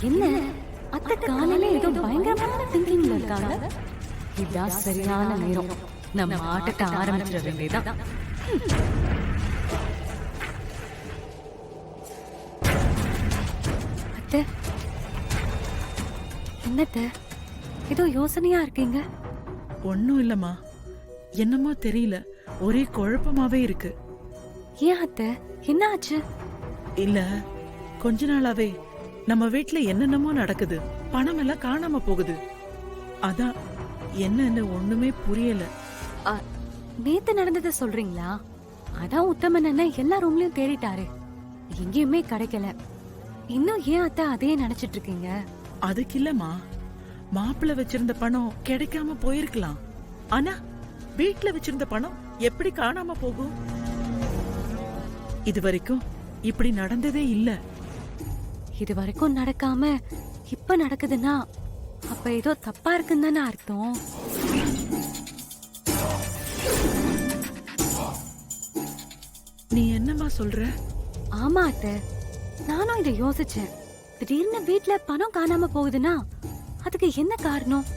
என்ன அத்தை காலையில ஏதோ பயங்கரமான திங்கிங்ல இருக்காங்க. இதான் சரியான நேரம், நம்ம ஆட்டத்தை ஆரம்பிச்சிட வேண்டியதான். அத்தை, என்னத்த ஏதோ யோசனையா இருக்கீங்க? ஒன்னும் இல்லம்மா, என்னமோ தெரியல, ஒரே குழப்பமாவே இருக்கு. ஏன் அத்தை, என்ன ஆச்சு? இல்ல, கொஞ்ச நாளாவே நம்ம வீட்ல என்னென்னமோ நடக்குது, பணம் எல்லாம் காணாம போகுது. அதான் என்னன்னு ஒண்ணுமே புரியல. நேத்து நடந்ததை சொல்றீங்களா? அதான் உத்தமன் அண்ணன் எல்லா ரூம்லயும் தேடிட்டாரு, எங்கேயுமே கிடைக்கல. இன்னும் ஏன் அத்தை அதையே நினைச்சிட்டு இருக்கீங்க? அதுக்கு இல்லம்மா, மாப்பிள்ள வச்சிருந்த பணம் கிடைக்காம போயிருக்கலாம். ஆனா வீட்ல வச்சிருந்த பணம் எப்படி காணாம போகும்? இது வரைக்கும் இப்படி நடந்ததே இல்ல. இது வரைக்கும் நடக்காம இப்ப நடக்குதுன்னா அப்ப ஏதோ தப்பா இருக்குன்னு தானே அர்த்தம். நீ என்னம்மா சொல்ற? ஆமா அத்தை, நானும் இதை யோசிச்சேன். திடீர்னு வீட்ல பணம் காணாம போகுதுன்னா அதுக்கு என்ன காரணம்?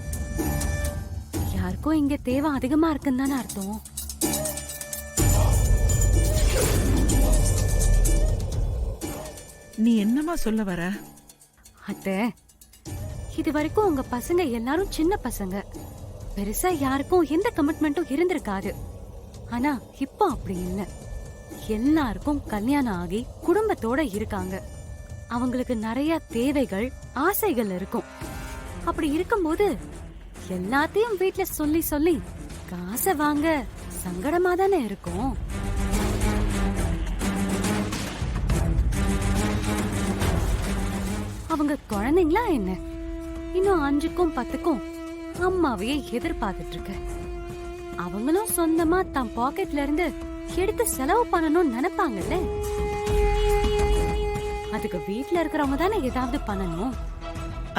யாருக்கும் இங்க தேவை அதிகமா இருக்குன்னு தானே அர்த்தம். நீ என்னம்மா சொல்ல வர? அத்தை, இது வரைக்கும் உங்க பசங்க எல்லாரும் சின்ன பசங்க, பெருசா யாருக்கும் எந்த கமிட்மெண்ட்டும் இருந்திருக்காது. ஆனா இப்போ அப்படி இல்ல, எல்லாருக்கும் கல்யாணம் ஆகி குடும்பத்தோட இருக்காங்க. அவங்களுக்கு நிறைய தேவைகள், ஆசைகள் இருக்கும். அப்படி இருக்கும்போது எல்லாத்தையும் வீட்ல சொல்லி சொல்லி காசை வாங்க சங்கடமா தானே இருக்கும். அவங்க குழந்தைங்களா என்ன? இன்னும் 5க்கும் 10க்கும் அம்மாவையே எதிர்பார்த்துட்டு இருக்க. அவங்களும் சொந்தமா தன் பாக்கெட்ல இருந்து எடுத்து செலவு பண்ணணும்னு நினைப்பாங்கல்ல. அதுக்கு வீட்ல இருக்கிறவங்க தானே ஏதாவது பண்ணணும்.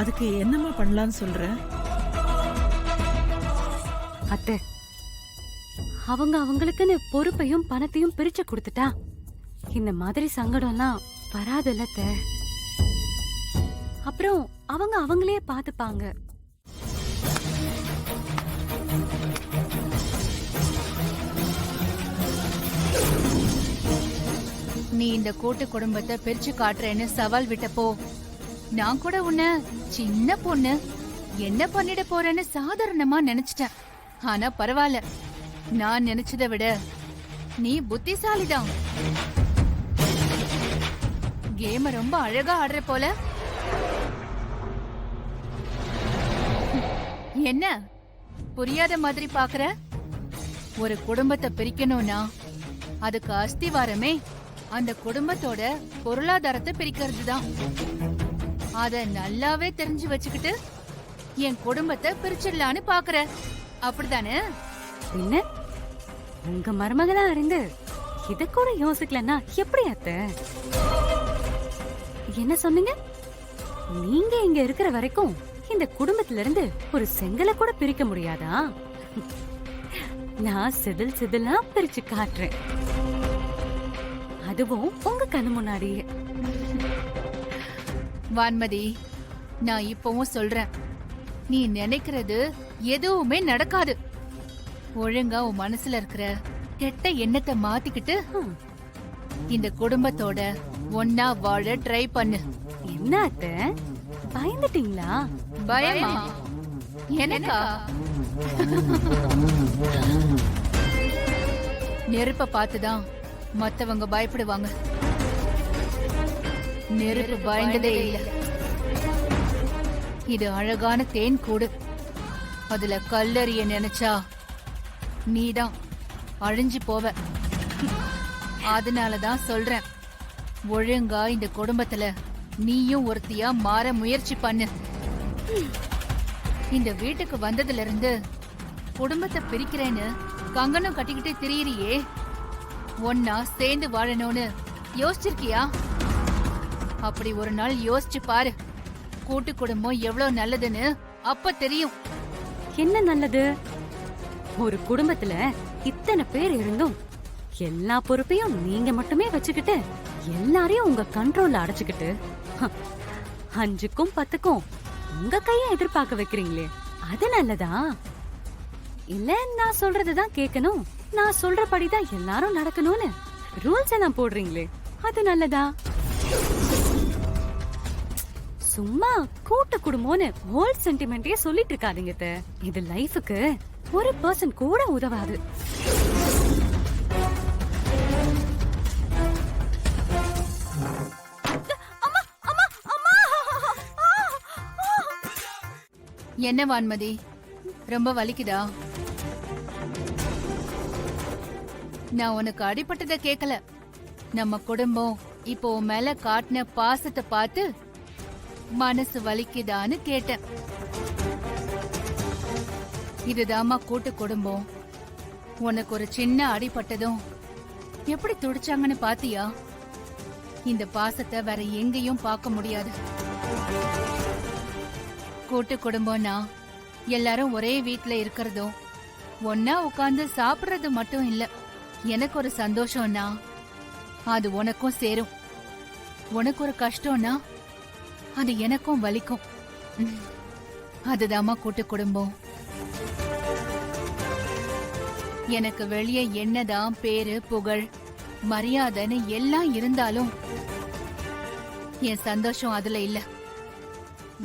அதுக்கு என்னம்மா பண்ணலாம்னு சொல்ற? அத்தை, அவங்க அவங்களுக்குன்னு பொறுப்பையும் பணத்தையும் பிரிச்சு கொடுத்துட்டா இந்த மாதிரி சங்கடம்லாம் வராதுல்ல அத்தை. அப்புறம் அவங்க அவங்களே பாத்துப்பாங்க. நீ இந்த கூட்டு குடும்பத்தை பிரிச்சு காட்டுறேன்னு சவால் விட்டப்போ நான் கூட உன்ன சின்ன பொண்ணு என்ன பண்ணிட போறேன்னு சாதாரணமா நினைச்சிட்டேன். ஆனா பரவாயில்ல, நான் நினைச்சதை விட நீ புத்திசாலிதான். கேம ரொம்ப அழகா ஆடுற போல. என்ன புரியாத மாதிரி பாக்குற? ஒரு குடும்பத்தை பிரிக்கணும்னா அதுக்கு அஸ்திவாரமே அந்த குடும்பத்தோட பொருளாதாரத்தை பிரிக்கிறது தான். அத நல்லாவே தெரிஞ்சு வச்சுக்கிட்டு என் குடும்பத்தை பிரிச்சிடலான்னு பாக்குற, அப்படிதானே? என்ன உங்க மருமகளா இருந்து இத கூட யோசிக்கலன்னா எப்படி அத்தை? என்ன சொன்னீங்க? நீங்க இங்க இருக்கிற வரைக்கும் இந்த குடும்பத்துல இருந்து ஒரு செங்கலை கூட பிரிக்க முடியாதா? நான் சிதில் சிதிலா பிரிச்சு காட்டுறேன், அதுவும் உங்க கண்ணு முன்னாடியே. வான்மதி, நான் இப்பவும் சொல்றேன், நீ நினைக்கிறது எதுவுமே நடக்காது. ஒழுங்கா உன் மனசுல இருக்கிற கெட்ட எண்ணத்தை மாத்திக்கிட்டு இந்த குடும்பத்தோட ஒன்னா வாழ ட்ரை பண்ணு. என்ன அத்தை, பயந்துட்டீங்களா? பயமா? எனக்கா? நெருப்ப பார்த்துதான் மத்தவங்க பயப்படுவாங்க. நெருப்பு பயந்ததே இல்ல. இது அழகான தேன் கூடு, அதுல கல்லறிய நினைச்சா நீதான் அழிஞ்சு போவ. அதனாலதான் சொல்றேன், ஒழுங்கா இந்த குடும்பத்துல நீயும் ஒருத்தியா மாற முயற்சி பண்ணு. இந்த வீட்டுக்கு வந்ததுல இருந்து குடும்பத்தை பிரிக்கிறேன்னு கங்கணம் கட்டிக்கிட்டே திரியிறியே, ஒன்னா சேர்ந்து வாழணும்னு யோசிச்சிருக்கியா? அப்படி ஒரு நாள் யோசிச்சு பாரு, கூட்டு குடும்பம் எவ்வளவு நல்லதுன்னு அப்ப தெரியும். என்ன நல்லது? ஒரு குடும்பத்துல இத்தனை பேர் இருந்தும் எல்லா பொறுப்பையும் நீங்க மட்டுமே வச்சுக்கிட்டு எல்லாரையும் உங்க கண்ட்ரோல்ல அடைச்சுக்கிட்டு 5க்கும் 10க்கும் உங்க கைய எதிர்பார்க்க வைக்கிறீங்களே அது நல்லதா? இல்ல நான் சொல்றதுதான் கேட்கணும், நான் சொல்றபடிதான் எல்லாரும் நடக்கணும்னு ரூல்ஸ் எல்லாம் போடுறீங்களே அது நல்லதா? சும்மா கூட்டு குடும்பம்னு ஓல்ட் சென்டிமெண்ட்டே சொல்லிட்டு இருக்காதீங்க அத்தை. இது லைஃபுக்கு 1% கூட உதவாது. என்ன வான்மதி, ரொம்ப வலிக்குதா? நான் உனக்கு அடிபட்டத கேக்கல. நம்ம குடும்பம் இப்போ உன் மேல காட்டின பாசத்தை பார்த்து மனசு வலிக்குதான்னு கேட்டேன். இதுதாம்மா கூட்டு குடும்பம். உனக்கு ஒரு சின்ன அடிபட்டதும் எப்படி துடிச்சாங்கன்னு பாத்தியா? இந்த பாசத்தை வேற எங்கேயும் பார்க்க முடியாது. கூட்டு குடும்பம்னா எல்லாரும் ஒரே வீட்ல இருக்கிறதும் ஒன்னா உட்கார்ந்து சாப்பிடுறது மட்டும் இல்ல. எனக்கு ஒரு சந்தோஷம்னா அது உனக்கும் சேரும். உனக்கு ஒரு கஷ்டம்னா அது எனக்கும் வலிக்கும். அதுதாம்மா கூட்டு குடும்பம். எனக்கு வெளியே என்னதான் பேரு புகழ் மரியாதைன்னு எல்லாம் இருந்தாலும் என் சந்தோஷம் அதுல இல்ல.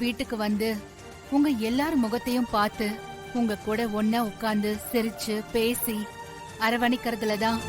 வீட்டுக்கு வந்து உங்க எல்லார் முகத்தையும் பார்த்து உங்க கூட ஒன்னா உட்கார்ந்து சிரிச்சு பேசி அரவணைக்கிறதுலதான்